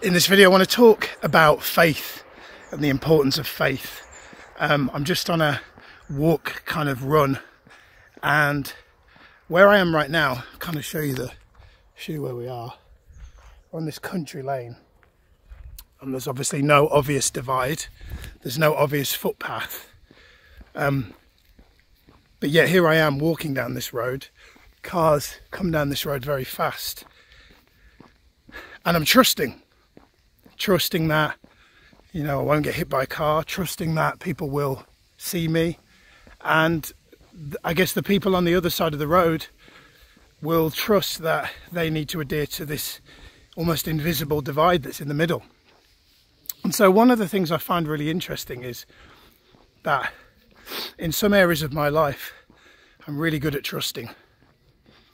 In this video I want to talk about faith and the importance of faith. I'm just on a walk kind of run, and where I am right now, I'll kind of show you where we are. We're on this country lane, and there's obviously no obvious divide, there's no obvious footpath, but yet here I am walking down this road. Cars come down this road very fast, and I'm trusting that, you know, I won't get hit by a car, trusting that people will see me, and I guess the people on the other side of the road will trust that they need to adhere to this almost invisible divide that's in the middle. And so one of the things I find really interesting is that in some areas of my life I'm really good at trusting.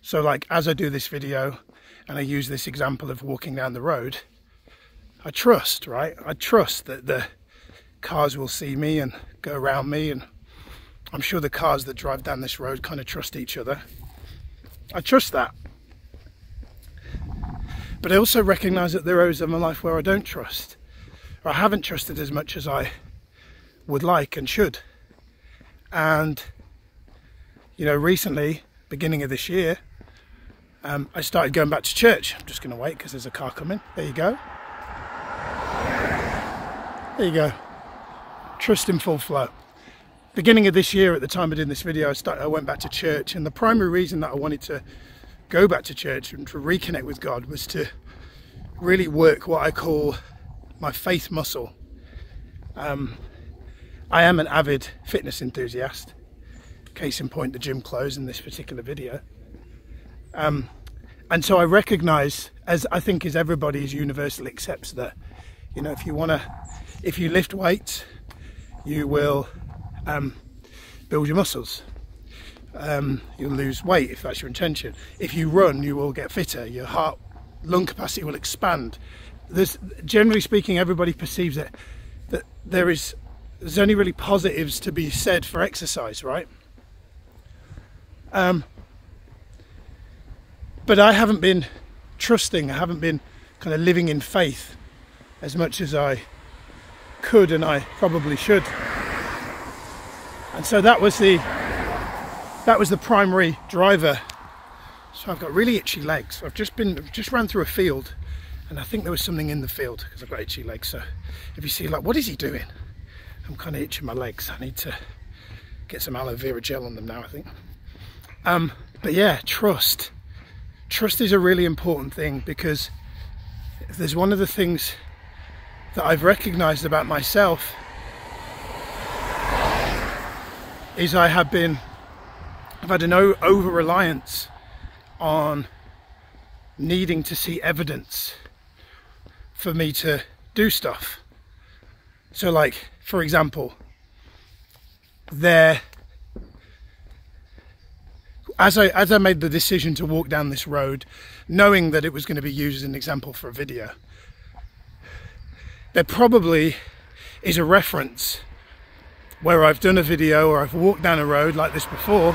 So like as I do this video and I use this example of walking down the road, I trust, right? I trust that the cars will see me and go around me, and I'm sure the cars that drive down this road kind of trust each other. I trust that. But I also recognise that there are areas of my life where I don't trust, or I haven't trusted as much as I would like and should. And, you know, recently, beginning of this year, I started going back to church. I'm just going to wait because there's a car coming. There you go. There you go. Trust in full flow. Beginning of this year, at the time I did this video, I went back to church, and the primary reason that I wanted to go back to church and to reconnect with God was to really work what I call my faith muscle. I am an avid fitness enthusiast. Case in point, the gym closed in this particular video. And so I recognise, as I think as everybody is universally accepts, that, you know, if you lift weights, you will build your muscles. You'll lose weight if that's your intention. If you run, you will get fitter. Your heart, lung capacity will expand. Generally speaking, everybody perceives that there's only really positives to be said for exercise, right? But I haven't been trusting, I haven't been kind of living in faith as much as I could and I probably should. And so that was the primary driver. So I've got really itchy legs. I've just ran through a field, and I think there was something in the field because I've got itchy legs. So if you see, like, what is he doing? I'm kind of itching my legs. I need to get some aloe vera gel on them now, I think. But yeah, trust. Trust is a really important thing, because if there's one of the things that I've recognized about myself is I've had an over-reliance on needing to see evidence for me to do stuff. So like, for example, as I made the decision to walk down this road, knowing that it was going to be used as an example for a video, there probably is a reference where I've done a video or I've walked down a road like this before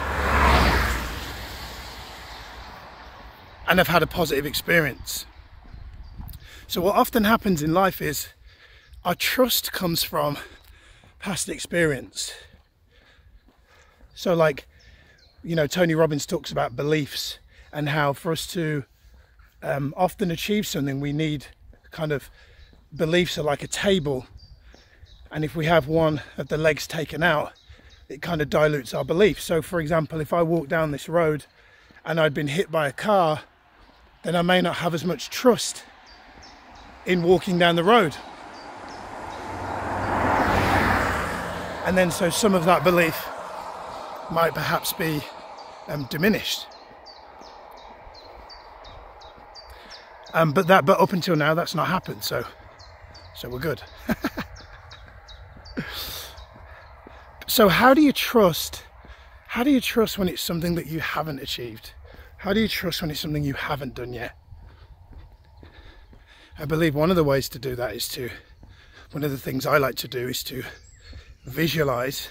and I've had a positive experience. So what often happens in life is our trust comes from past experience. So like, you know, Tony Robbins talks about beliefs and how for us to often achieve something, we need kind of, beliefs are like a table, and if we have one of the legs taken out, it kind of dilutes our belief. So for example, if I walk down this road and I'd been hit by a car, then I may not have as much trust in walking down the road. And then so some of that belief might perhaps be diminished. But up until now, that's not happened, so we're good. So how do you trust? How do you trust when it's something that you haven't achieved? How do you trust when it's something you haven't done yet? I believe one of the ways to do that is one of the things I like to do is to visualize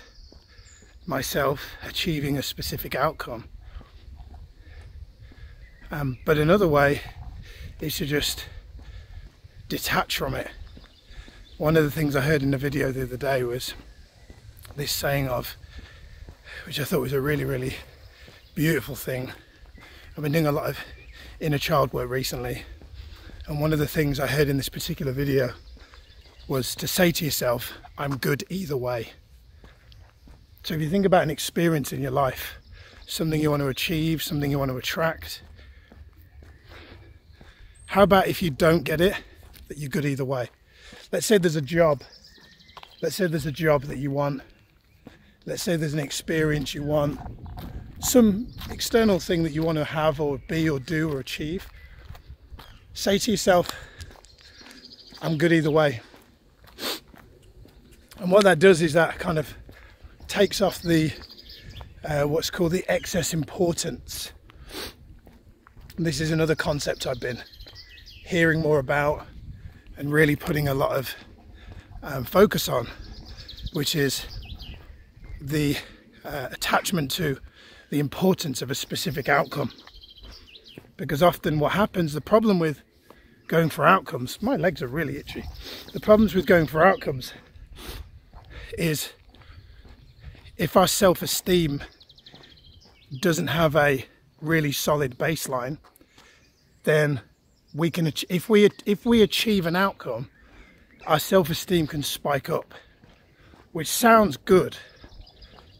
myself achieving a specific outcome. But another way is to just detach from it. One of the things I heard in the video the other day was this saying of, which I thought was a really, really beautiful thing. I've been doing a lot of inner child work recently, and one of the things I heard in this particular video was to say to yourself, I'm good either way. So if you think about an experience in your life, something you want to achieve, something you want to attract, how about if you don't get it, that you're good either way? Let's say there's a job. Let's say there's a job that you want. Let's say there's an experience you want. Some external thing that you want to have or be or do or achieve. Say to yourself, I'm good either way. And what that does is that kind of takes off the what's called the excess importance. And this is another concept I've been hearing more about and really putting a lot of focus on, which is the attachment to the importance of a specific outcome. Because often what happens, the problem with going for outcomes, my legs are really itchy, the problems with going for outcomes is if our self-esteem doesn't have a really solid baseline, then we can, if we achieve an outcome, our self-esteem can spike up, which sounds good,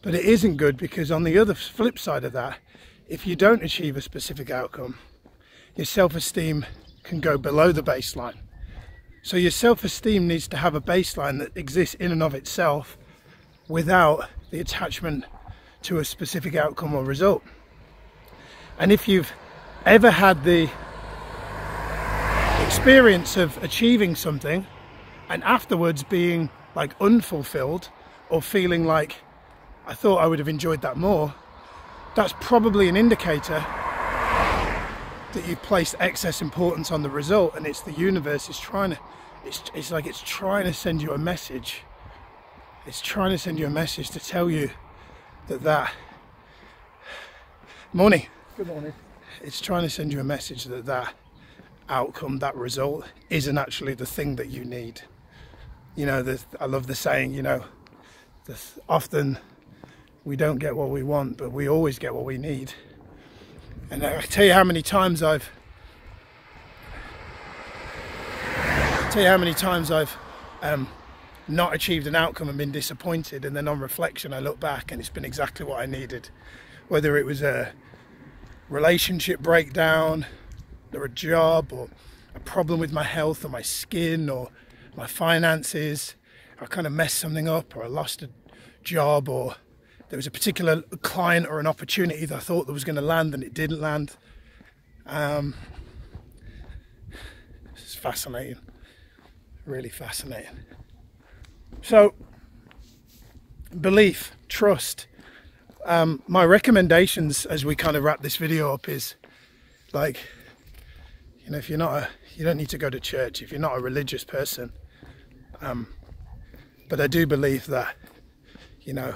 but it isn't good, because on the other flip side of that, if you don't achieve a specific outcome, your self-esteem can go below the baseline. So your self-esteem needs to have a baseline that exists in and of itself without the attachment to a specific outcome or result. And if you've ever had the experience of achieving something and afterwards being like unfulfilled or feeling like I thought I would have enjoyed that more, that's probably an indicator that you've placed excess importance on the result, and it's the universe is trying to, it's like it's trying to send you a message. It's trying to send you a message to tell you that morning. Good morning. It's trying to send you a message that outcome, that result, isn't actually the thing that you need. You know, I love the saying, you know, often we don't get what we want, but we always get what we need. And I tell you how many times I've not achieved an outcome and been disappointed, and then on reflection I look back and it's been exactly what I needed. Whether it was a relationship breakdown or a job or a problem with my health or my skin or my finances, I kind of messed something up, or I lost a job, or there was a particular client or an opportunity that I thought that was going to land and it didn't land. It's fascinating, really fascinating. So, belief, trust. My recommendations as we kind of wrap this video up is, like, you know, if you're not you don't need to go to church if you're not a religious person. But I do believe that, you know,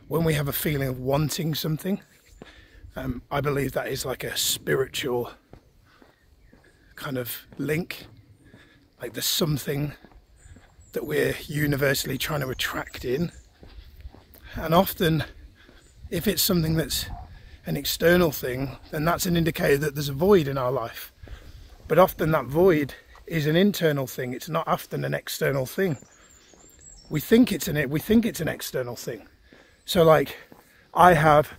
when we have a feeling of wanting something, I believe that is like a spiritual kind of link. Like there's something that we're universally trying to attract in. And often, if it's something that's an external thing, then that's an indicator that there's a void in our life. But often that void is an internal thing. It's not often an external thing. We think it's an external thing. So like, I have,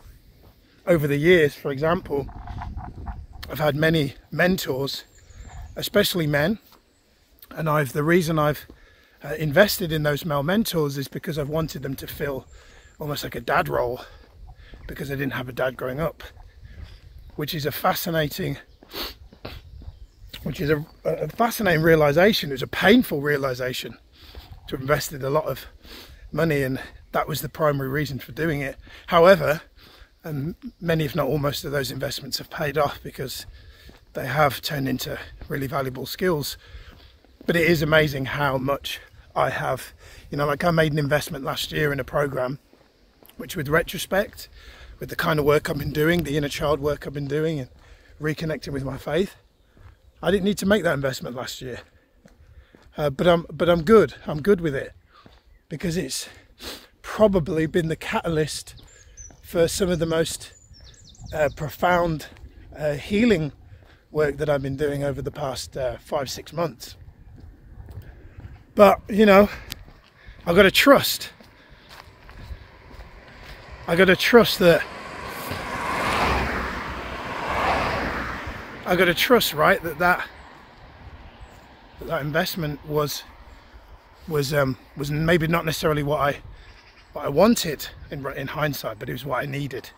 over the years, for example, I've had many mentors, especially men, and the reason I've invested in those male mentors is because I've wanted them to fill almost like a dad role, because I didn't have a dad growing up, which is a fascinating realization. It was a painful realization to have invested a lot of money, and that was the primary reason for doing it. However, many, if not all, most of those investments have paid off because they have turned into really valuable skills. But it is amazing how much I have, you know, like I made an investment last year in a program, which with retrospect, with the kind of work I've been doing, the inner child work I've been doing and reconnecting with my faith, I didn't need to make that investment last year. but I'm good. I'm good with it, because it's probably been the catalyst for some of the most profound healing work that I've been doing over the past 5-6 months. But you know, I've got to trust. I got to trust that. I got to trust, right, that investment was maybe not necessarily what I wanted in hindsight, but it was what I needed,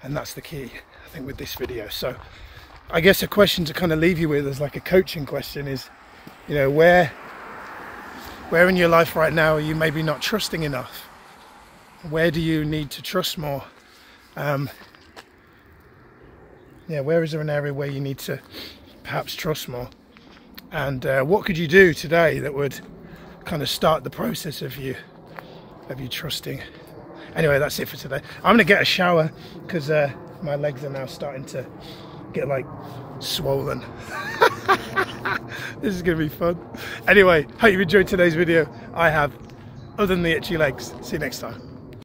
and that's the key, I think, with this video. So I guess a question to kind of leave you with as like a coaching question is, you know, where in your life right now are you maybe not trusting enough? Where do you need to trust more? Yeah, where is there an area where you need to perhaps trust more? And what could you do today that would kind of start the process of you trusting? Anyway, that's it for today. I'm gonna get a shower because my legs are now starting to get like swollen. This is gonna be fun. Anyway, hope you enjoyed today's video. I have, other than the itchy legs. See you next time.